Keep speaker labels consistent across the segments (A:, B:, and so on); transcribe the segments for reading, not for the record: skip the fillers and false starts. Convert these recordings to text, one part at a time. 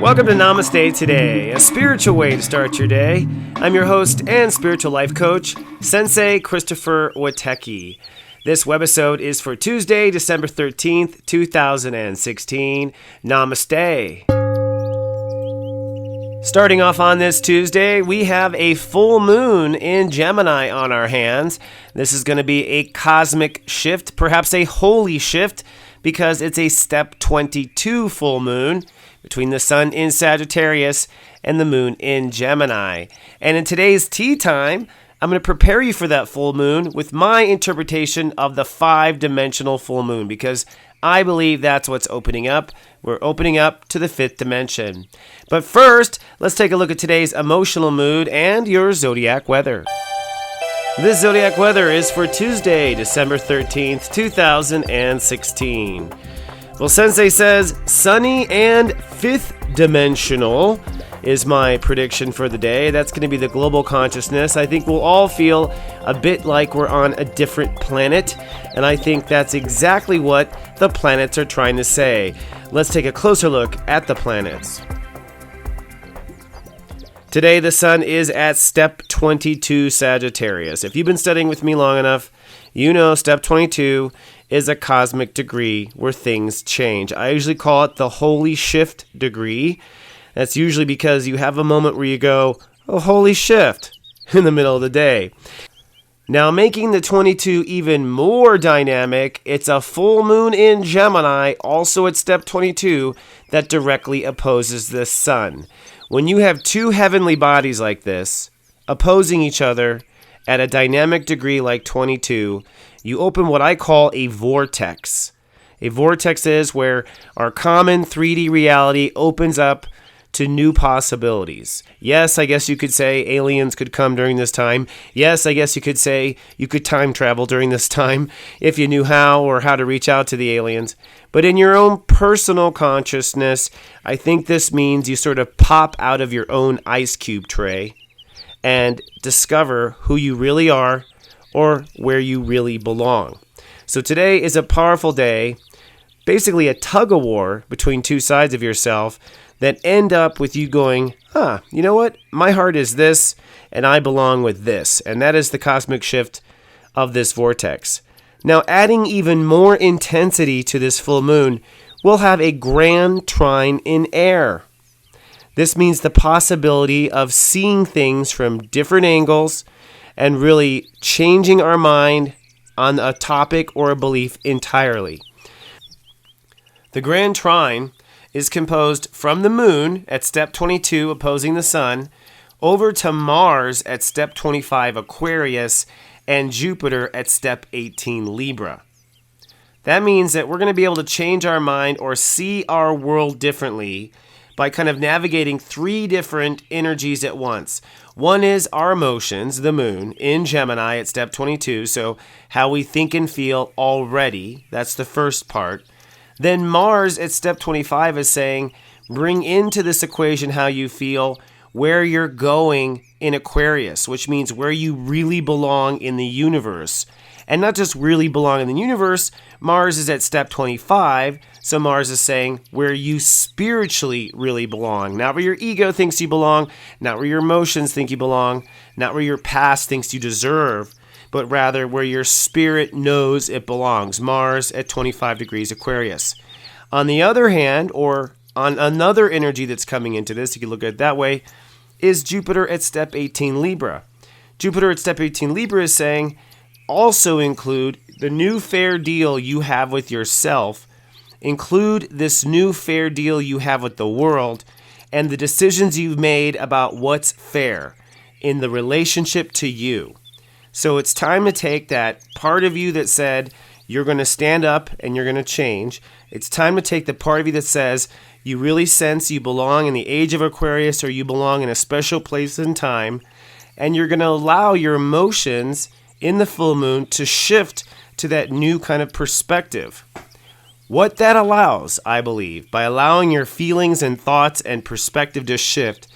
A: Welcome to Namaste Today, a spiritual way to start your day. I'm your host and spiritual life coach, Sensei Christopher Witecki. This webisode is for Tuesday, December 13th, 2016. Namaste. Starting off on this Tuesday, we have a full moon in Gemini on our hands. This is going to be a cosmic shift, perhaps a holy shift, because it's a step 22 full moon between the sun in Sagittarius and the moon in Gemini. And in today's tea time, I'm going to prepare you for that full moon with my interpretation of the 5-dimensional full moon, because I believe that's what's opening up. We're opening up to the 5th dimension. But first, let's take a look at today's emotional mood and your zodiac weather. This zodiac weather is for Tuesday, December 13th, 2016. Well, Sensei says sunny and 5th dimensional is my prediction for the day. That's going to be the global consciousness. I think we'll all feel a bit like we're on a different planet, and I think that's exactly what the planets are trying to say. Let's take a closer look at the planets. Today, the sun is at step 22 Sagittarius. If you've been studying with me long enough, you know step 22 is a cosmic degree where things change. I usually call it the holy shift degree. That's usually because you have a moment where you go, oh, holy shift, in the middle of the day. Now, making the 22 even more dynamic, it's a full moon in Gemini, also at step 22, that directly opposes the sun. When you have two heavenly bodies like this, opposing each other at a dynamic degree like 22, you open what I call a vortex. A vortex is where our common 3D reality opens up to new possibilities. Yes, I guess you could say aliens could come during this time. Yes, I guess you could say you could time travel during this time if you knew how or how to reach out to the aliens. But in your own personal consciousness, I think this means you sort of pop out of your own ice cube tray and discover who you really are or where you really belong. So today is a powerful day, basically a tug-of-war between two sides of yourself that end up with you going, you know what? My heart is this, and I belong with this. And that is the cosmic shift of this vortex. Now, adding even more intensity to this full moon, we'll have a grand trine in air. This means the possibility of seeing things from different angles and really changing our mind on a topic or a belief entirely. The grand trine is composed from the moon at step 22 opposing the sun, over to Mars at step 25 Aquarius, and Jupiter at step 18 Libra. That means that we're going to be able to change our mind or see our world differently by kind of navigating 3 different energies at once. One is our emotions, the moon, in Gemini at step 22, so how we think and feel already. That's the first part. Then Mars at step 25 is saying, bring into this equation how you feel, where you're going in Aquarius, which means where you really belong in the universe. And not just really belong in the universe, Mars is at step 25, so Mars is saying where you spiritually really belong. Not where your ego thinks you belong, not where your emotions think you belong, not where your past thinks you deserve, but rather where your spirit knows it belongs. Mars at 25 degrees Aquarius. On the other hand, or on another energy that's coming into this, you can look at it that way, is Jupiter at step 18 Libra. Jupiter at step 18 Libra is saying, also include the new fair deal you have with yourself, include this new fair deal you have with the world, and the decisions you've made about what's fair in the relationship to you. So it's time to take that part of you that said you're going to stand up and you're going to change. It's time to take the part of you that says you really sense you belong in the age of Aquarius or you belong in a special place and time, and you're going to allow your emotions in the full moon to shift to that new kind of perspective. What that allows, I believe, by allowing your feelings and thoughts and perspective to shift,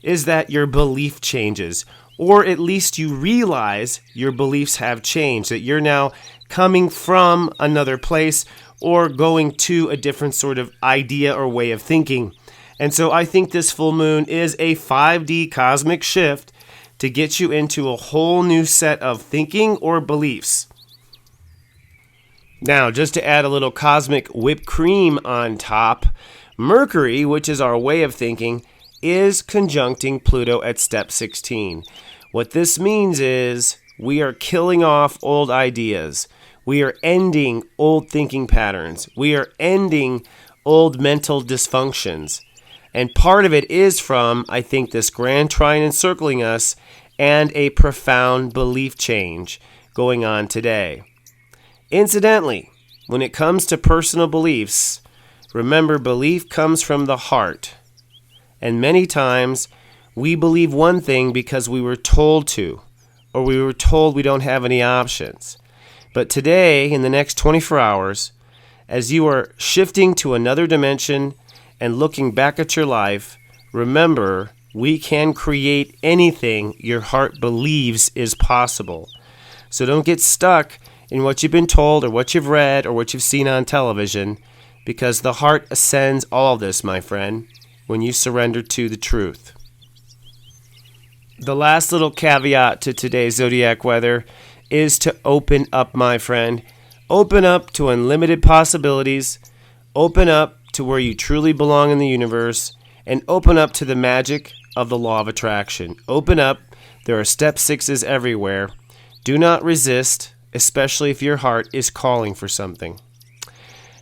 A: is that your belief changes, or at least you realize your beliefs have changed, that you're now coming from another place or going to a different sort of idea or way of thinking. And so I think this full moon is a 5D cosmic shift to get you into a whole new set of thinking or beliefs. Now, just to add a little cosmic whipped cream on top, Mercury, which is our way of thinking, is conjuncting Pluto at step 16. What this means is we are killing off old ideas. We are ending old thinking patterns. We are ending old mental dysfunctions. And part of it is from, I think, this grand trine encircling us and a profound belief change going on today. Incidentally, when it comes to personal beliefs, remember, belief comes from the heart. And many times, we believe one thing because we were told to, or we were told we don't have any options. But today, in the next 24 hours, as you are shifting to another dimension and looking back at your life, remember, we can create anything your heart believes is possible. So don't get stuck in what you've been told or what you've read or what you've seen on television, because the heart ascends all of this, my friend, when you surrender to the truth. The last little caveat to today's zodiac weather is to open up, my friend. Open up to unlimited possibilities. Open up to where you truly belong in the universe. And open up to the magic of the law of attraction. Open up. There are step 6s everywhere. Do not resist, especially if your heart is calling for something.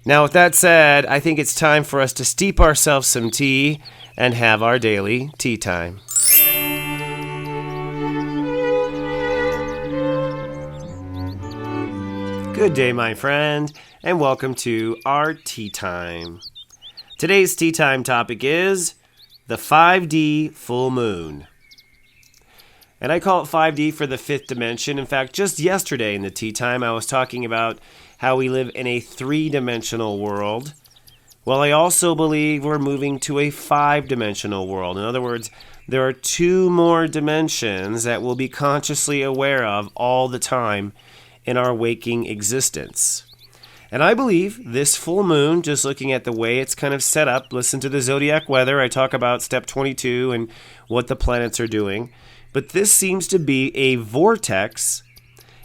A: Now, with that said, I think it's time for us to steep ourselves some tea and have our daily tea time. Good day, my friend, and welcome to our tea time. Today's tea time topic is the 5D full moon. And I call it 5D for the fifth dimension. In fact, just yesterday in the tea time, I was talking about how we live in a 3-dimensional world. Well, I also believe we're moving to a 5-dimensional world. In other words, there are 2 more dimensions that we'll be consciously aware of all the time in our waking existence. And I believe this full moon, just looking at the way it's kind of set up, listen to the zodiac weather, I talk about step 22 and what the planets are doing. But this seems to be a vortex,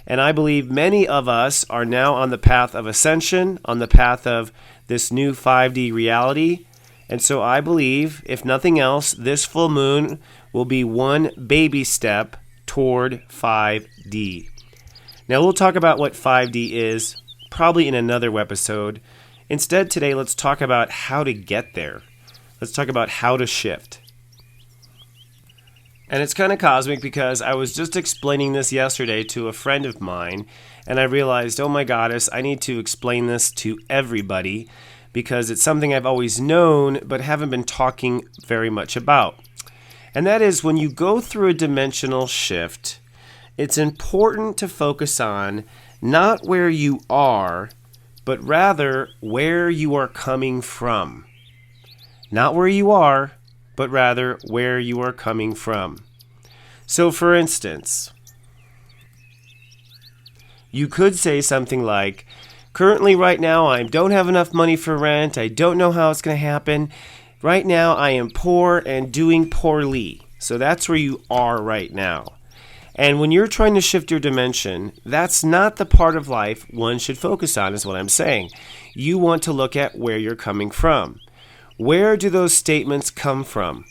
A: and I believe many of us are now on the path of ascension, on the path of this new 5D reality. And so I believe, if nothing else, this full moon will be one baby step toward 5D. Now, we'll talk about what 5D is probably in another episode. Instead, today, let's talk about how to get there. Let's talk about how to shift. And it's kind of cosmic because I was just explaining this yesterday to a friend of mine, and I realized, oh my goddess, I need to explain this to everybody because it's something I've always known but haven't been talking very much about. And that is, when you go through a dimensional shift, it's important to focus on not where you are, but rather where you are coming from. Not where you are, but rather where you are coming from. So, for instance, you could say something like, currently right now I don't have enough money for rent, I don't know how it's going to happen, right now I am poor and doing poorly. So that's where you are right now. And when you're trying to shift your dimension, that's not the part of life one should focus on, is what I'm saying. You want to look at where you're coming from. Where do those statements come from?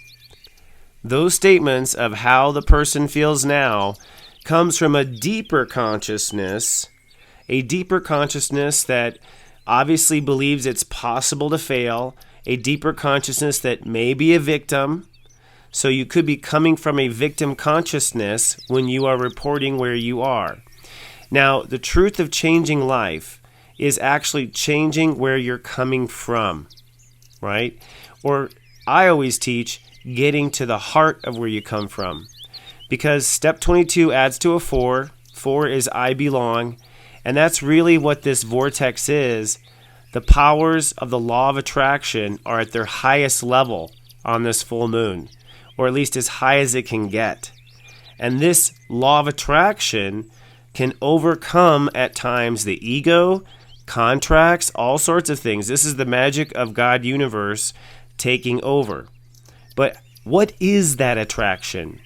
A: Those statements of how the person feels now comes from a deeper consciousness that obviously believes it's possible to fail, a deeper consciousness that may be a victim. So you could be coming from a victim consciousness when you are reporting where you are. Now, the truth of changing life is actually changing where you're coming from, right? Or I always teach getting to the heart of where you come from. Because step 22 adds to a 4. 4 is I belong. And that's really what this vortex is. The powers of the law of attraction are at their highest level on this full moon, or at least as high as it can get. And this law of attraction can overcome at times the ego, contracts, all sorts of things. This is the magic of God universe taking over. But what is that attraction?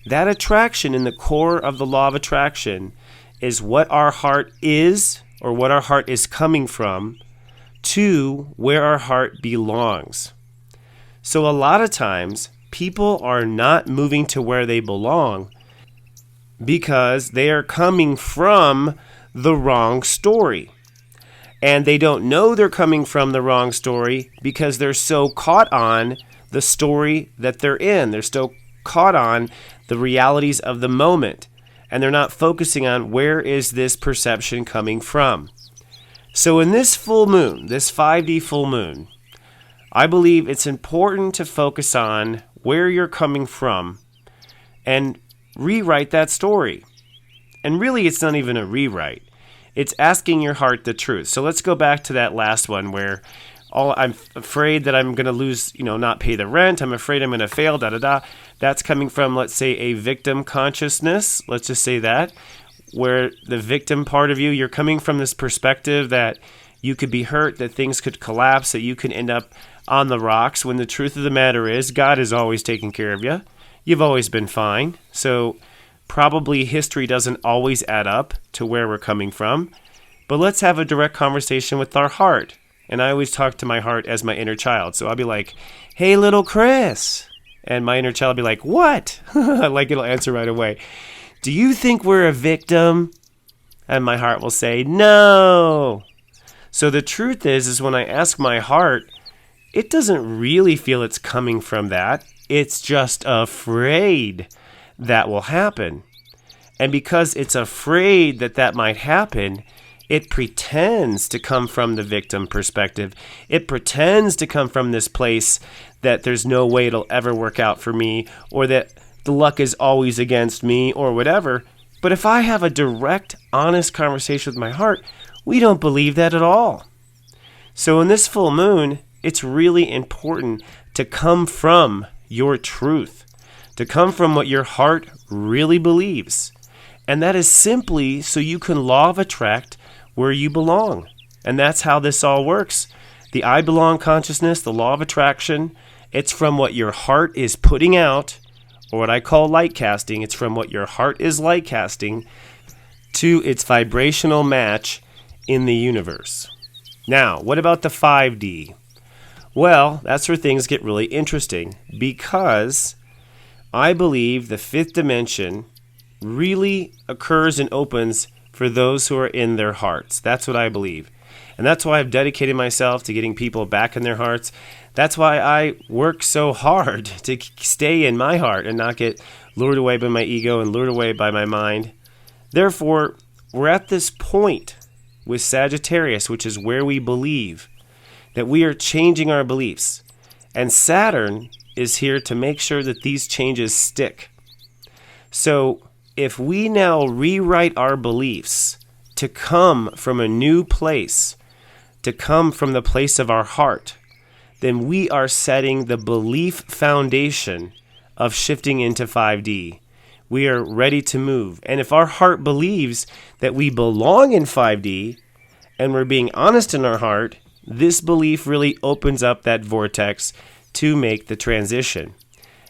A: That attraction in the core of the law of attraction is what our heart is, or what our heart is coming from, to where our heart belongs. So a lot of times, people are not moving to where they belong because they are coming from the wrong story. And they don't know they're coming from the wrong story because they're so caught on the story that they're in. They're so caught on the realities of the moment. And they're not focusing on where is this perception coming from. So in this full moon, this 5D full moon, I believe it's important to focus on where you're coming from and rewrite that story. And really, it's not even a rewrite. It's asking your heart the truth. So let's go back to that last one where I'm afraid that I'm going to lose, not pay the rent. I'm afraid I'm going to fail, That's coming from, let's say, a victim consciousness. Let's just say that, where the victim part of you, you're coming from this perspective that you could be hurt, that things could collapse, that you can end up on the rocks, when the truth of the matter is God is always taking care of you. You've always been fine. So probably history doesn't always add up to where we're coming from. But let's have a direct conversation with our heart. And I always talk to my heart as my inner child. So I'll be like, hey, little Chris. And my inner child will be like, what? Like it'll answer right away. Do you think we're a victim? And my heart will say, no. So the truth is when I ask my heart, it doesn't really feel it's coming from that. It's just afraid that will happen. And because it's afraid that that might happen, it pretends to come from the victim perspective. It pretends to come from this place that there's no way it'll ever work out for me, or that the luck is always against me, or whatever. But if I have a direct, honest conversation with my heart, we don't believe that at all. So in this full moon, it's really important to come from your truth, to come from what your heart really believes. And that is simply so you can law of attract where you belong. And that's how this all works. The I belong consciousness, the law of attraction, it's from what your heart is putting out, or what I call light casting. It's from what your heart is light casting to its vibrational match in the universe. Now, what about the 5D? Well, that's where things get really interesting, because I believe the fifth dimension really occurs and opens for those who are in their hearts. That's what I believe. And that's why I've dedicated myself to getting people back in their hearts. That's why I work so hard to stay in my heart and not get lured away by my ego and lured away by my mind. Therefore, we're at this point with Sagittarius, which is where we believe, that we are changing our beliefs. And Saturn is here to make sure that these changes stick. So if we now rewrite our beliefs to come from a new place, to come from the place of our heart, then we are setting the belief foundation of shifting into 5D. We are ready to move. And if our heart believes that we belong in 5D, and we're being honest in our heart, this belief really opens up that vortex to make the transition.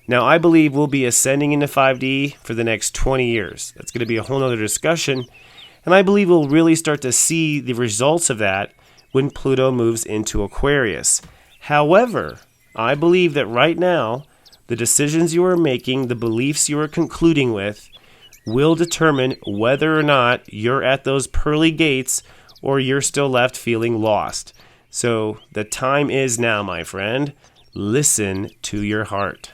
A: Now, I believe we'll be ascending into 5D for the next 20 years. That's going to be a whole other discussion. And I believe we'll really start to see the results of that when Pluto moves into Aquarius. However, I believe that right now, the decisions you are making, the beliefs you are concluding with, will determine whether or not you're at those pearly gates or you're still left feeling lost. So the time is now, my friend. Listen to your heart.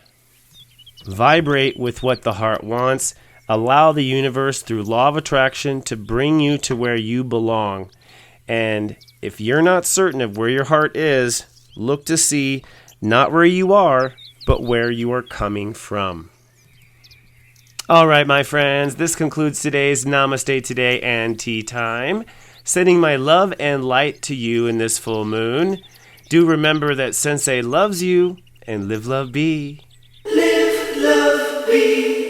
A: Vibrate with what the heart wants. Allow the universe through law of attraction to bring you to where you belong. And if you're not certain of where your heart is, look to see not where you are, but where you are coming from. All right, my friends, this concludes today's Namaste Today and Tea Time. Sending my love and light to you in this full moon. Do remember that Sensei loves you, and live, love, be.
B: Live, love, be.